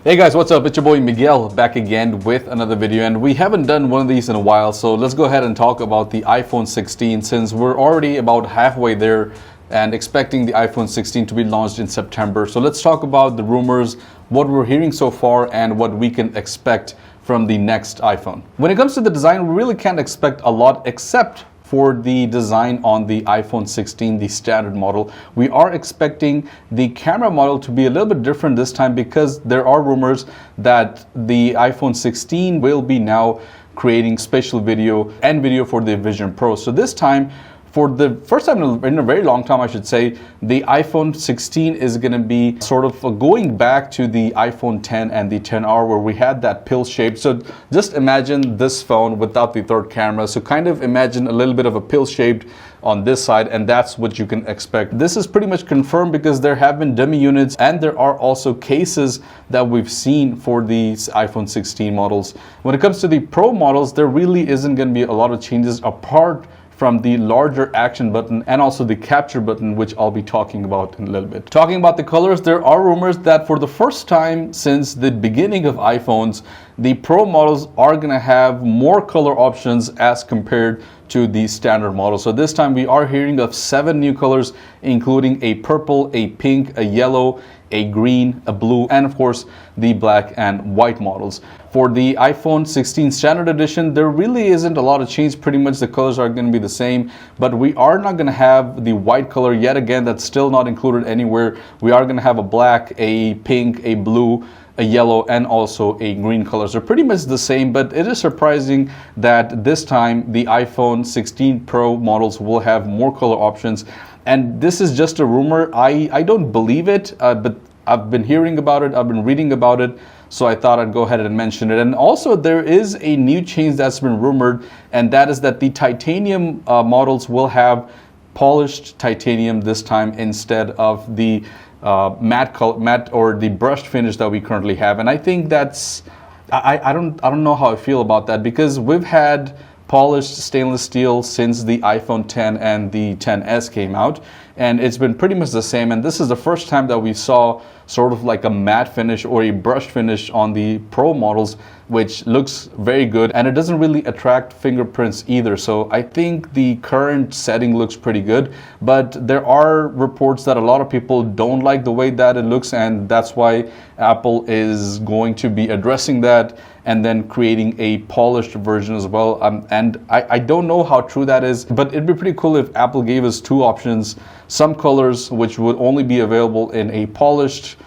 Hey guys, what's up? It's your boy Miguel back again with another video, and we haven't done one of these in a while, so let's go ahead and talk about the iPhone 16 since we're already about halfway there and expecting the iPhone 16 to be launched in September. So let's talk about the rumors, what we're hearing so far, and what we can expect from the next iPhone. When it comes to the design, we really can't expect a lot except for the design on the iPhone 16, the standard model. We are expecting the camera model to be a little bit different this time because there are rumors that the iPhone 16 will be now creating spatial video and video for the Vision Pro. So this time, for the first time in a very long time, I should say, the iPhone 16 is going to be sort of going back to the iPhone 10 and the 10R where we had that pill shape. So just imagine this phone without the third camera. So kind of imagine a little bit of a pill shaped on this side, and that's what you can expect. This is pretty much confirmed because there have been dummy units and there are also cases that we've seen for these iPhone 16 models. When it comes to the Pro models, there really isn't going to be a lot of changes apart from the larger action button and also the capture button, which I'll be talking about in a little bit. Talking about the colors, there are rumors that for the first time since the beginning of iPhones, the Pro models are gonna have more color options as compared to the standard model. So this time we are hearing of 7 new colors, including a purple, a pink, a yellow, a green, a blue, and of course the black and white models. For the iPhone 16 standard edition, there really isn't a lot of change. Pretty much the colors are going to be the same, but we are not going to have the white color yet again. That's still not included anywhere. We are going to have a black, a pink, a blue, a yellow, and also a green color. So pretty much the same, but it is surprising that this time the iPhone 16 Pro models will have more color options. And this is just a rumor. I don't believe it, but I've been hearing about it, I've been reading about it, so I thought I'd go ahead and mention it. And also there is a new change that's been rumored, and that is that the titanium models will have polished titanium this time instead of the matte or the brushed finish that we currently have. And I think that's, I don't know how I feel about that, because we've had polished stainless steel since the iPhone 10 and the 10s came out, and it's been pretty much the same. And this is the first time that we saw sort of like a matte finish or a brushed finish on the Pro models, which looks very good, and it doesn't really attract fingerprints either. So I think the current setting looks pretty good, but there are reports that a lot of people don't like the way that it looks, and that's why Apple is going to be addressing that and then creating a polished version as well. And I don't know how true that is, but it'd be pretty cool if Apple gave us 2 options, some colors which would only be available in a polished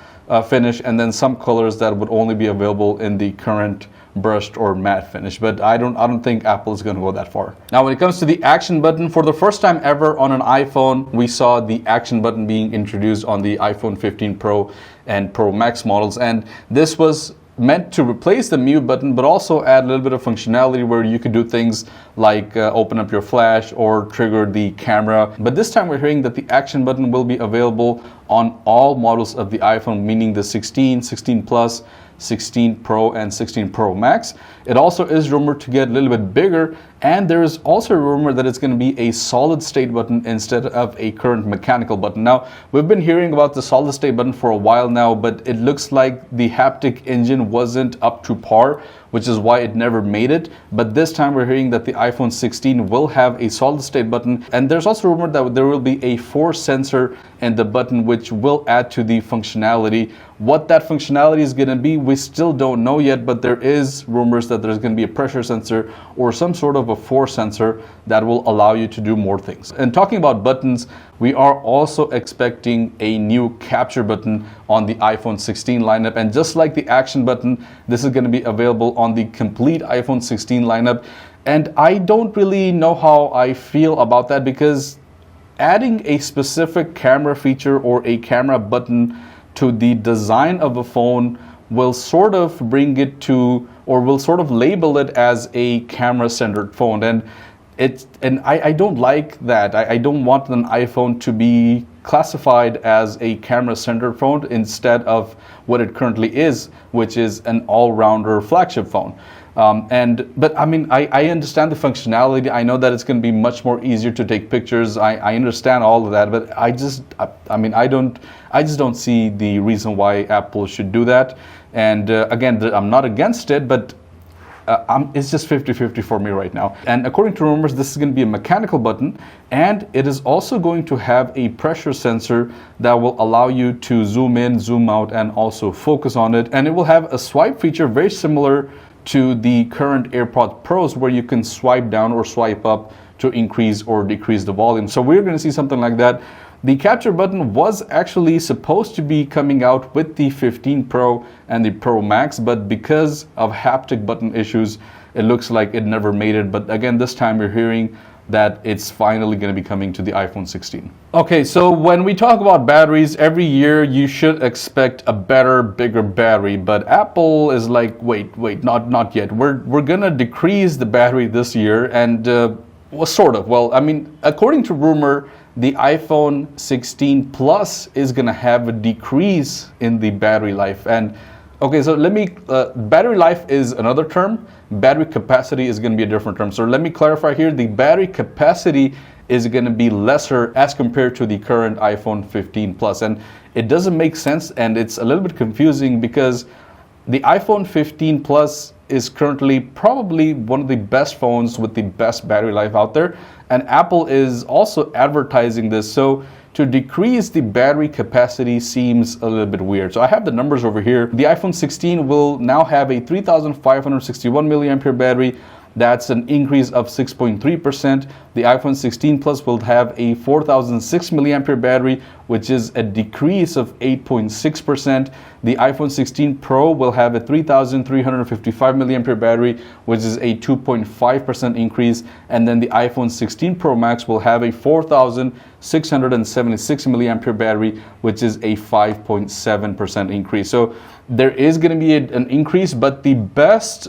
finish, and then some colors that would only be available in the current brushed or matte finish. But I don't think Apple is going to go that far. Now when it comes to the action button, for the first time ever on an iPhone, we saw the action button being introduced on the iPhone 15 Pro and Pro Max models, and this was meant to replace the mute button, but also add a little bit of functionality where you could do things like open up your flash or trigger the camera. But this time we're hearing that the action button will be available on all models of the iPhone, meaning the 16, 16 Plus, 16 Pro, and 16 Pro Max. It also is rumored to get a little bit bigger, and there is also a rumor that it's going to be a solid state button instead of a current mechanical button. Now, we've been hearing about the solid state button for a while now, but it looks like the haptic engine wasn't up to par, which is why it never made it. But this time we're hearing that the iPhone 16 will have a solid state button, and there's also rumor that there will be a force sensor in the button, which will add to the functionality. What that functionality is going to be, we still don't know yet, but there is rumors that there's going to be a pressure sensor or some sort of a force sensor that will allow you to do more things. And talking about buttons, we are also expecting a new capture button on the iPhone 16 lineup, and just like the action button, this is going to be available on the complete iPhone 16 lineup. And I don't really know how I feel about that, because adding a specific camera feature or a camera button to the design of a phone will sort of bring it to, or will sort of label it as a camera-centered phone, and I don't like that. I don't want an iPhone to be classified as a camera-centered phone instead of what it currently is, which is an all-rounder flagship phone. But I mean, I understand the functionality. I know that it's going to be much more easier to take pictures. I understand all of that, but I just don't see the reason why Apple should do that. And again, I'm not against it, but it's just 50-50 for me right now. And according to rumors, this is going to be a mechanical button, and it is also going to have a pressure sensor that will allow you to zoom in, zoom out, and also focus on it. And it will have a swipe feature very similar to the current AirPods Pros, where you can swipe down or swipe up to increase or decrease the volume. So we're going to see something like that. The capture button was actually supposed to be coming out with the 15 Pro and the Pro Max, but because of haptic button issues, it looks like it never made it. But again, this time we're hearing that it's finally going to be coming to the iPhone 16. Okay, so when we talk about batteries, every year you should expect a better, bigger battery, but Apple is like, wait, not yet. We're gonna decrease the battery this year, and well, sort of. Well, I mean, according to rumor, the iPhone 16 Plus is going to have a decrease in the battery life. And okay, so let me, battery life is another term. Battery capacity is going to be a different term. So let me clarify here. The battery capacity is going to be lesser as compared to the current iPhone 15 Plus. And it doesn't make sense, and it's a little bit confusing because the iPhone 15 Plus is currently probably one of the best phones with the best battery life out there. And Apple is also advertising this. So to decrease the battery capacity seems a little bit weird. So I have the numbers over here. The iPhone 16 will now have a 3,561 milliampere battery. That's an increase of 6.3%. The iPhone 16 Plus will have a 4,006 milliampere battery, which is a decrease of 8.6%. The iPhone 16 Pro will have a 3,355 milliampere battery, which is a 2.5% increase. And then the iPhone 16 Pro Max will have a 4,676 milliampere battery, which is a 5.7% increase. So there is going to be an increase, but the best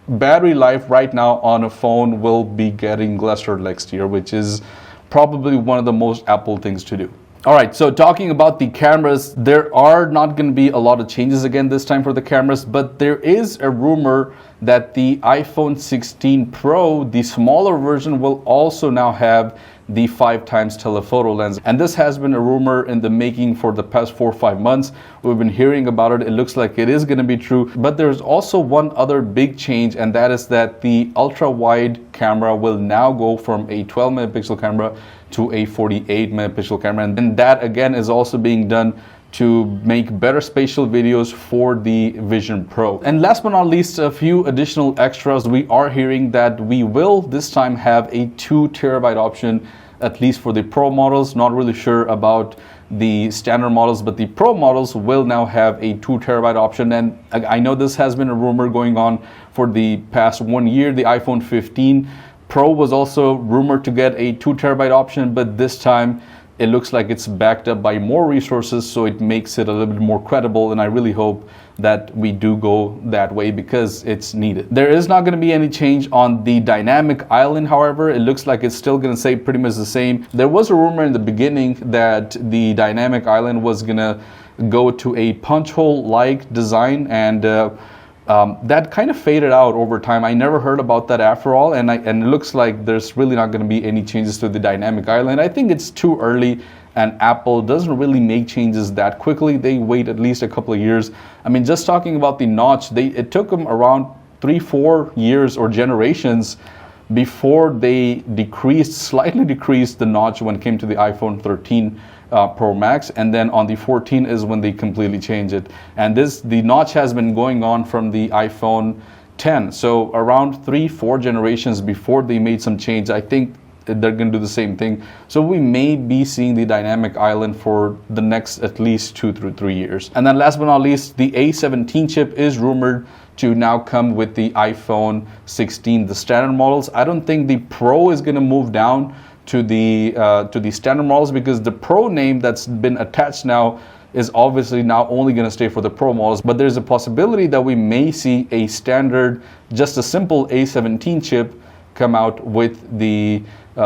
battery life right now on a phone will be getting lesser next year, which is probably one of the most Apple things to do. All right, so talking about the cameras, there are not going to be a lot of changes again this time for the cameras, but there is a rumor that the iPhone 16 Pro, the smaller version, will also now have the 5x telephoto lens. And this has been a rumor in the making for the past 4 or 5 months. We've been hearing about it. It looks like it is going to be true. But there's also one other big change, and that is that the ultra-wide camera will now go from a 12 megapixel camera to a 48 megapixel camera. And that again is also being done to make better spatial videos for the Vision Pro. And last but not least, a few additional extras. We are hearing that we will this time have a 2 terabyte option, at least for the Pro models. Not really sure about the standard models, but the Pro models will now have a 2 terabyte option. And I know this has been a rumor going on for the past 1 year. The iPhone 15 Pro was also rumored to get a 2 terabyte option, but this time it looks like it's backed up by more resources, so it makes it a little bit more credible, and I really hope that we do go that way because it's needed. There is not going to be any change on the dynamic island, however. It looks like it's still going to stay pretty much the same. There was a rumor in the beginning that the dynamic island was going to go to a punch hole-like design, and that kind of faded out over time. I never heard about that after all, and it looks like there's really not going to be any changes to the dynamic island. I think it's too early, and Apple doesn't really make changes that quickly. They wait at least a couple of years. I mean, just talking about the notch, it took them around 3-4 years or generations before they slightly decreased the notch when it came to the iPhone 13 Pro Max, and then on the 14 is when they completely changed it. And the notch has been going on from the iPhone 10, so around 3-4 generations before they made some change. I think they're going to do the same thing. So we may be seeing the dynamic island for the next at least 2 through 3 years. And then last but not least, the A17 chip is rumored to now come with the iPhone 16, the standard models. I don't think the Pro is going to move down to the standard models, because the Pro name that's been attached now is obviously now only going to stay for the Pro models. But there's a possibility that we may see a standard, just a simple A17 chip come out with the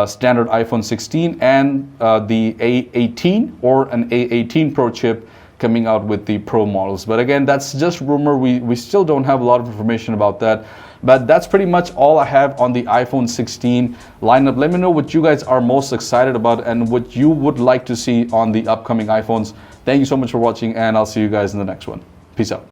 standard iPhone 16 and the A18 or an A18 Pro chip coming out with the Pro models. But again, that's just rumor. We still don't have a lot of information about that. But that's pretty much all I have on the iPhone 16 lineup. Let me know what you guys are most excited about and what you would like to see on the upcoming iPhones. Thank you so much for watching, and I'll see you guys in the next one. Peace out.